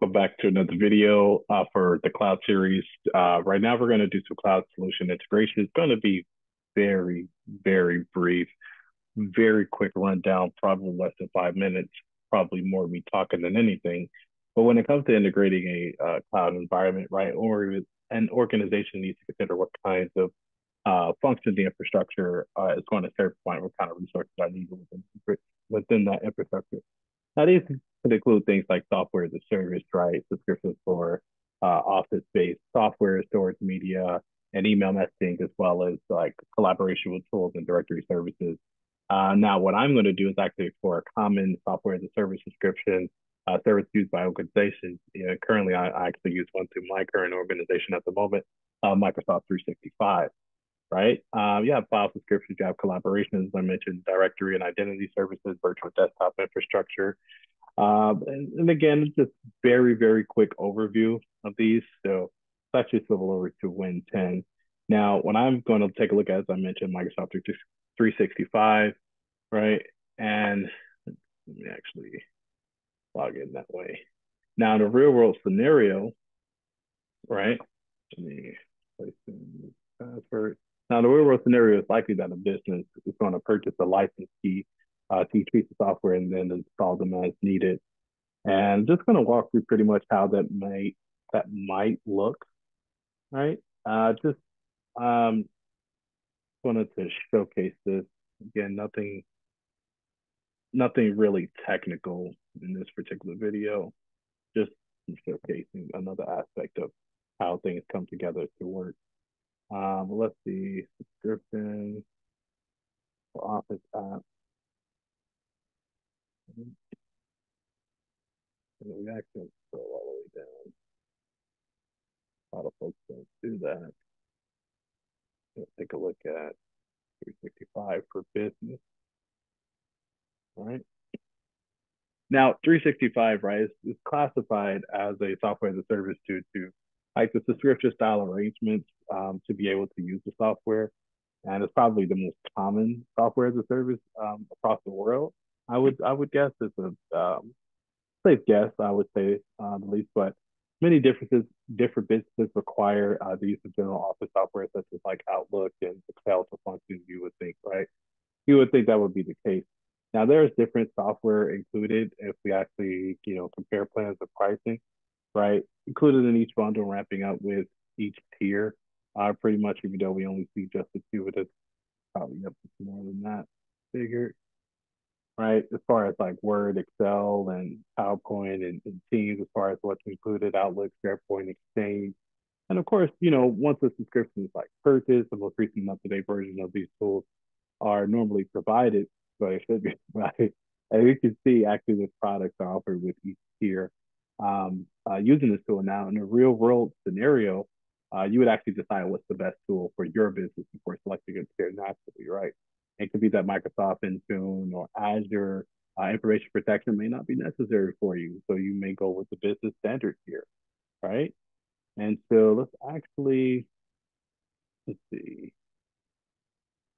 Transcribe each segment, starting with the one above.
Welcome back to another video for the cloud series. Right now, we're going to do some cloud solution integration. It's going to be very, very brief, very quick rundown, probably less than 5 minutes, probably more me talking than anything. But when it comes to integrating a cloud environment, right, or an organization needs to consider what kinds of functions the infrastructure is going to serve, what kind of resources are needed within that infrastructure. Now, these could include things like software as a service, right? Subscriptions for office-based software, storage media, and email messaging, as well as like collaboration with tools and directory services. Now, what I'm going to do is actually explore a common software as a service subscription service used by organizations. Currently, I actually use one through my current organization at the moment, Microsoft 365, right? You have file subscriptions, you have collaborations, as I mentioned, directory and identity services, virtual desktop infrastructure. And again, just very, very quick overview of these. So let's actually swivel over to Win 10. Now, when I'm going to take a look at, as I mentioned, Microsoft 365, right? And let me actually log in that way. Now, in a real world scenario, right? Let me place in the password. Now, the real world scenario is likely that a business is going to purchase a license key to each piece of software and then install them as needed. And just going to walk through pretty much how that might look, right? Just wanted to showcase this again. Nothing really technical in this particular video. Just showcasing another aspect of how things come together to work. Let's see, subscription for Office app. And we actually scroll all the way down. A lot of folks don't do that. Let's take a look at 365 for business, right? Now, 365, right, is classified as a software as a service to like the subscription style arrangements to be able to use the software. And it's probably the most common software as a service across the world. I would guess it's a safe guess. I would say the least, but many different businesses require the use of general office software such as like Outlook and Excel to function. You would think, right? You would think that would be the case. Now there's different software included if we actually, compare plans of pricing, right? Included in each bundle, ramping up with each tier. Pretty much, even though we only see just the two, it's probably up to more than that figure, right? As far as like Word, Excel, and PowerPoint and Teams, as far as what's included, Outlook, SharePoint, Exchange. And of course, once the subscription is like purchased, the most recent up-to-date version of these tools are normally provided, but it should be provided. And you can see actually the products are offered with each tier. Using this tool now in a real world scenario, you would actually decide what's the best tool for your business before selecting a tier naturally, right? It could be that Microsoft Intune or Azure information protection may not be necessary for you. So you may go with the business standard tier, right? And so let's see,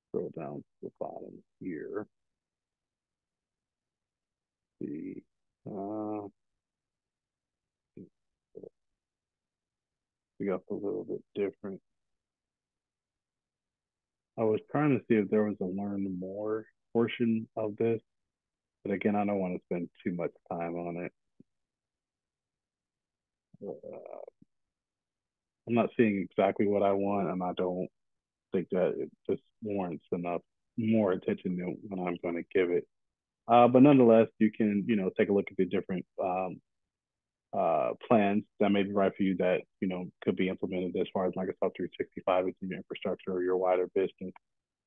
scroll down to the bottom here. See, uh, we got a little bit different. I was trying to see if there was a learn more portion of this, but again, I don't want to spend too much time on it. I'm not seeing exactly what I want, and I don't think that it just warrants enough more attention than what I'm going to give it. But nonetheless, you can, take a look at the different plans that may be right for you that, could be implemented as far as Microsoft 365 is in your infrastructure or your wider business,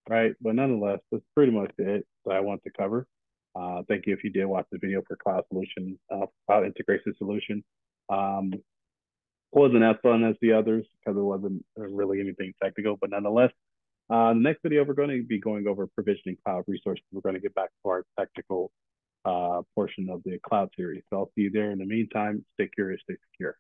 right? But nonetheless, that's pretty much it that I want to cover. Thank you if you did watch the video for cloud solution, cloud integration solution. Wasn't as fun as the others because it wasn't really anything technical, but nonetheless, the next video, we're going to be going over provisioning cloud resources. We're going to get back to our technical portion of the cloud series. So I'll see you there. In the meantime, stay curious, stay secure.